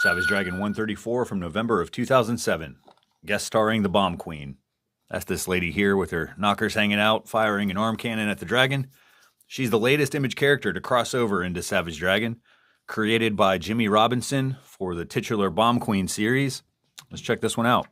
Savage Dragon 134 from November of 2007. Guest starring the Bomb Queen. That's this lady here with her knockers hanging out, firing an arm cannon at the dragon. She's the latest Image character to cross over into Savage Dragon, created by Jimmy Robinson for the titular Bomb Queen series. Let's check this one out.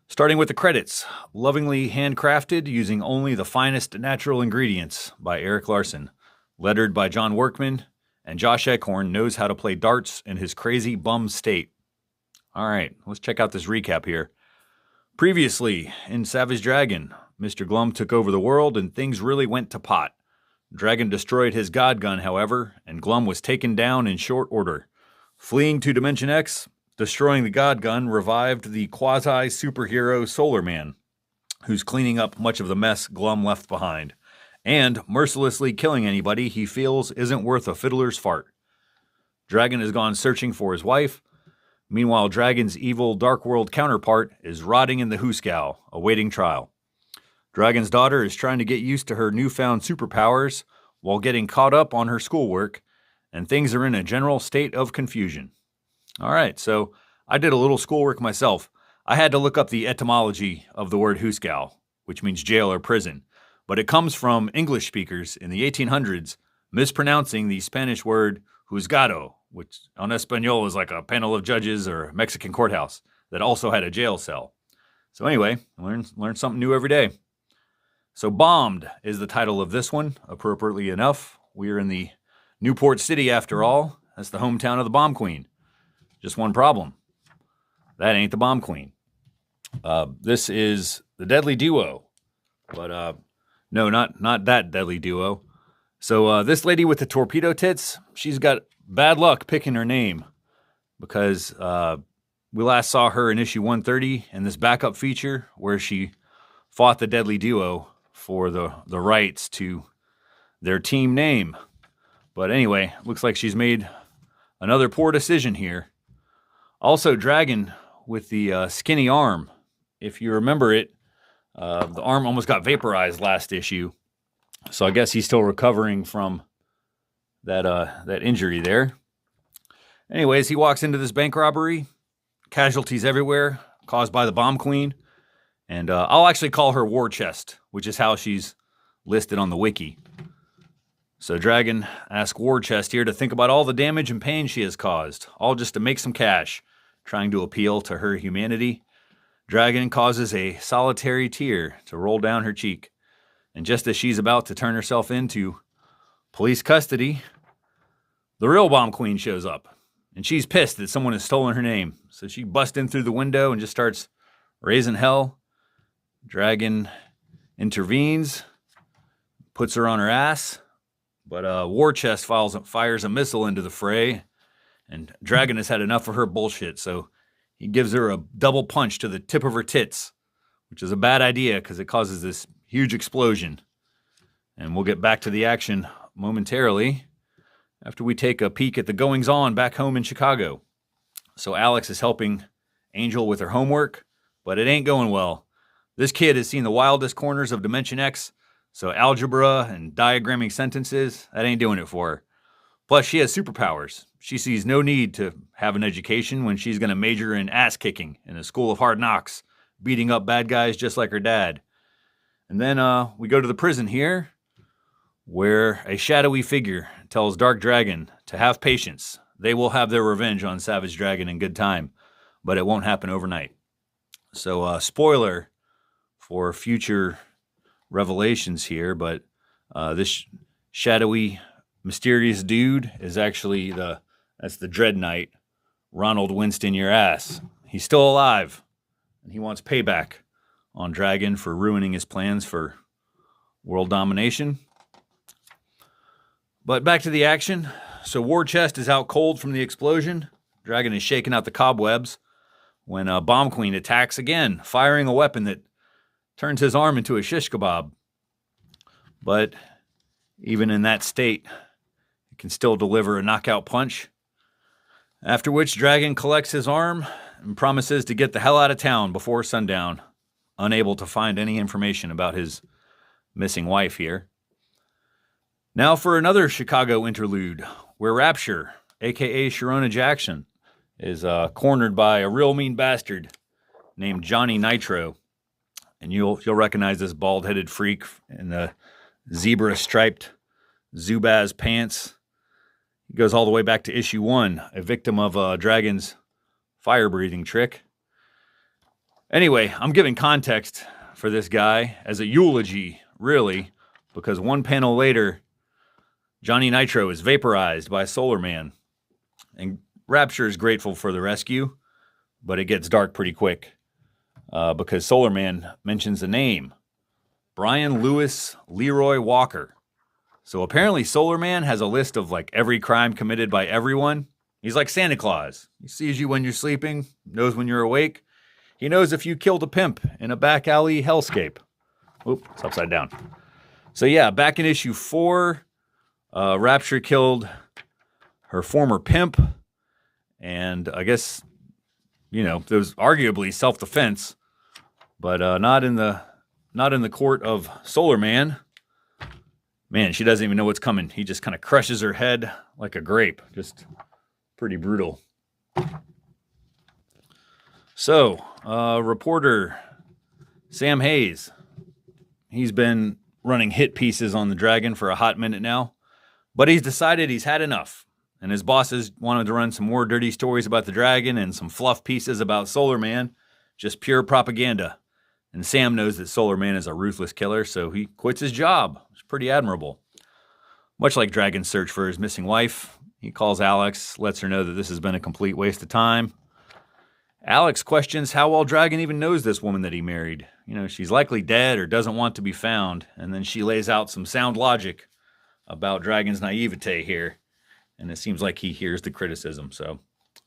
Starting with the credits, lovingly handcrafted using only the finest natural ingredients by Eric Larson, lettered by John Workman, and Josh Eckhorn knows how to play darts in his crazy bum state. All right, let's check out this recap here. Previously, in Savage Dragon, Mr. Glum took over the world and things really went to pot. Dragon destroyed his God Gun, however, and Glum was taken down in short order. Fleeing to Dimension X, destroying the God Gun revived the quasi-superhero Solar Man, who's cleaning up much of the mess Glum left behind, and mercilessly killing anybody he feels isn't worth a fiddler's fart. Dragon has gone searching for his wife. Meanwhile, Dragon's evil Dark World counterpart is rotting in the Hooskow, awaiting trial. Dragon's daughter is trying to get used to her newfound superpowers while getting caught up on her schoolwork, and things are in a general state of confusion. All right, so I did a little schoolwork myself. I had to look up the etymology of the word Hooskow, which means jail or prison, but it comes from English speakers in the 1800s mispronouncing the Spanish word juzgado, which on Espanol is like a panel of judges or a Mexican courthouse that also had a jail cell. So anyway, learn something new every day. So Bombed is the title of this one, appropriately enough. We are in the Newport City after all. That's the hometown of the Bomb Queen. Just one problem. That ain't the Bomb Queen. This is the Deadly Duo. But no, not that Deadly Duo. So this lady with the torpedo tits, she's got bad luck picking her name because we last saw her in issue 130 in this backup feature where she fought the Deadly Duo for the rights to their team name. But anyway, looks like she's made another poor decision here. Also, Dragon with the skinny arm. If you remember it, the arm almost got vaporized last issue. So I guess he's still recovering from that injury there. Anyways, he walks into this bank robbery. Casualties everywhere caused by the Bomb Queen. And I'll actually call her War Chest, which is how she's listed on the wiki. So Dragon asks War Chest here to think about all the damage and pain she has caused, all just to make some cash, trying to appeal to her humanity. Dragon causes a solitary tear to roll down her cheek. And just as she's about to turn herself into police custody, the real Bomb Queen shows up. And she's pissed that someone has stolen her name. So she busts in through the window and just starts raising hell. Dragon intervenes, puts her on her ass. But War Chest fires a missile into the fray. And Dragon has had enough of her bullshit. So he gives her a double punch to the tip of her tits, which is a bad idea because it causes this huge explosion. And we'll get back to the action momentarily after we take a peek at the goings-on back home in Chicago. So Alex is helping Angel with her homework, but it ain't going well. This kid has seen the wildest corners of Dimension X, so algebra and diagramming sentences, that ain't doing it for her. Plus, she has superpowers. She sees no need to have an education when she's going to major in ass-kicking in a school of hard knocks, beating up bad guys just like her dad. And then we go to the prison here, where a shadowy figure tells Dark Dragon to have patience. They will have their revenge on Savage Dragon in good time, but it won't happen overnight. So, spoiler for future revelations here, but this shadowy, mysterious dude is actually that's the Dread Knight, Ronald Winston your ass. He's still alive, and he wants payback on Dragon for ruining his plans for world domination. But back to the action. So War Chest is out cold from the explosion. Dragon is shaking out the cobwebs when Bomb Queen attacks again, firing a weapon that turns his arm into a shish kebab. But even in that state, it can still deliver a knockout punch. After which Dragon collects his arm and promises to get the hell out of town before sundown, unable to find any information about his missing wife here. Now for another Chicago interlude, where Rapture, a.k.a. Sharona Jackson, is cornered by a real mean bastard named Johnny Nitro. And you'll recognize this bald-headed freak in the zebra-striped Zubaz pants. He goes all the way back to issue 1, a victim of Dragon's fire-breathing trick. Anyway, I'm giving context for this guy as a eulogy, really, because one panel later, Johnny Nitro is vaporized by Solar Man. And Rapture is grateful for the rescue, but it gets dark pretty quick because Solar Man mentions the name, Brian Lewis Leroy Walker. So apparently Solar Man has a list of like every crime committed by everyone. He's like Santa Claus. He sees you when you're sleeping, knows when you're awake. He knows if you killed a pimp in a back alley hellscape. Oop, it's upside down. So yeah, back in issue 4, Rapture killed her former pimp. And I guess, you know, there was arguably self-defense, but not in the court of Solar Man. Man, she doesn't even know what's coming. He just kind of crushes her head like a grape. Just pretty brutal. So, reporter Sam Hayes, he's been running hit pieces on the Dragon for a hot minute now, but he's decided he's had enough. And his bosses wanted to run some more dirty stories about the Dragon and some fluff pieces about Solar Man, just pure propaganda. And Sam knows that Solar Man is a ruthless killer, so he quits his job. It's pretty admirable. Much like Dragon's search for his missing wife, he calls Alex, lets her know that this has been a complete waste of time. Alex questions how well Dragon even knows this woman that he married. You know, she's likely dead or doesn't want to be found. And then she lays out some sound logic about Dragon's naivete here. And it seems like he hears the criticism. So,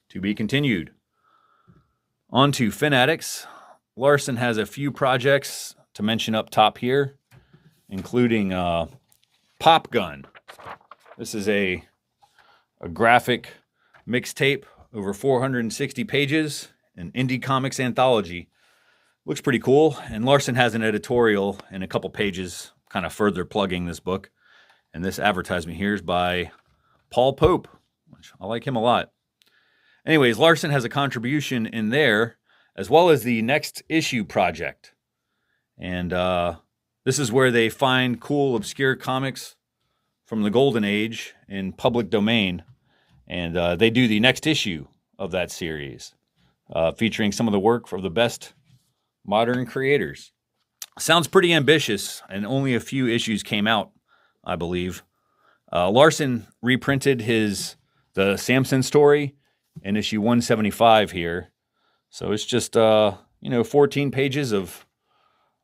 to be continued. On to Fanatics. Larson has a few projects to mention up top here, including Pop Gun. This is a graphic mixtape over 460 pages, an indie comics anthology. Looks pretty cool. And Larson has an editorial in a couple pages kind of further plugging this book. And this advertisement here is by Paul Pope, which I like him a lot. Anyways, Larson has a contribution in there, as well as the Next Issue project. And this is where they find cool, obscure comics from the Golden Age in public domain. And they do the next issue of that series, featuring some of the work of the best modern creators. Sounds pretty ambitious, and only a few issues came out, I believe. Larson reprinted the Samson story in issue 175 here. So it's just, 14 pages of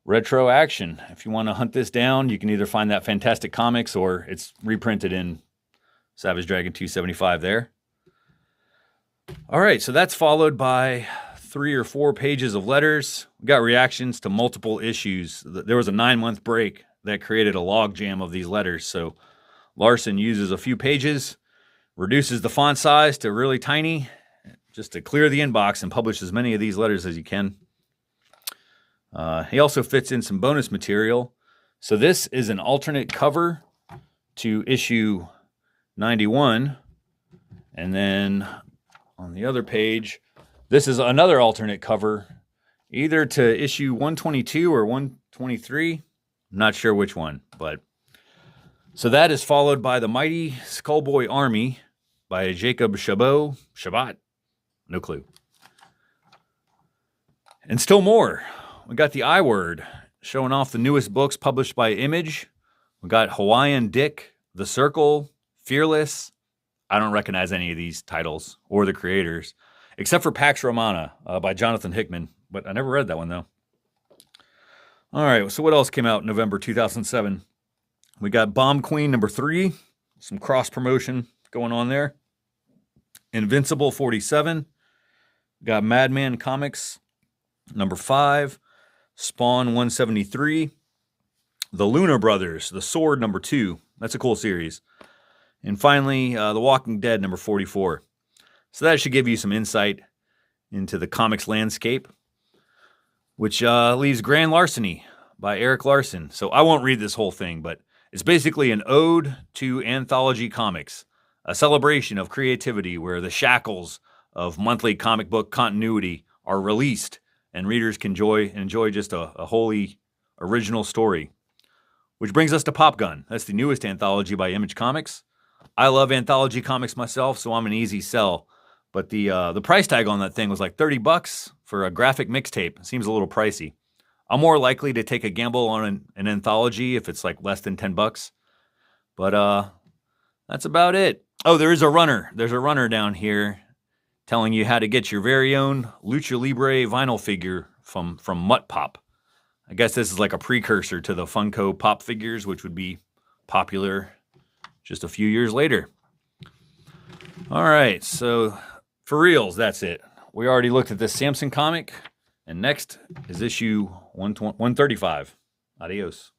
retro action. If you want to hunt this down, you can either find that Fantastic Comics or it's reprinted in Savage Dragon 275 there. All right, so that's followed by 3 or 4 pages of letters. We got reactions to multiple issues. There was a 9-month break that created a logjam of these letters. So Larson uses a few pages, reduces the font size to really tiny, just to clear the inbox and publish as many of these letters as you can. He also fits in some bonus material. So this is an alternate cover to issue 91. And then on the other page, this is another alternate cover, either to issue 122 or 123. I'm not sure which one, but so that is followed by The Mighty Skullboy Army by Jacob Shabbat, no clue. And still more. We got The I Word, showing off the newest books published by Image. We got Hawaiian Dick, The Circle, Fearless. I don't recognize any of these titles or the creators, except for Pax Romana by Jonathan Hickman, but I never read that one, though. All right, so what else came out in November 2007? We got Bomb Queen number 3, some cross-promotion going on there. Invincible 47. Got Madman Comics number 5. Spawn 173. The Lunar Brothers, The Sword number 2. That's a cool series. And finally, The Walking Dead number 44. So that should give you some insight into the comics landscape, which leaves Grand Larceny by Eric Larson. So I won't read this whole thing, but it's basically an ode to anthology comics, a celebration of creativity where the shackles of monthly comic book continuity are released, and readers can enjoy just a wholly original story. Which brings us to Pop Gun. That's the newest anthology by Image Comics. I love anthology comics myself, so I'm an easy sell. But the price tag on that thing was like $30 for a graphic mixtape. It seems a little pricey. I'm more likely to take a gamble on an anthology if it's like less than $10. But that's about it. Oh, there is a runner. There's a runner down here telling you how to get your very own Lucha Libre vinyl figure from Mutt Pop. I guess this is like a precursor to the Funko Pop figures, which would be popular just a few years later. All right, so for reals, that's it. We already looked at this Samson comic, and next is issue 135. Adios.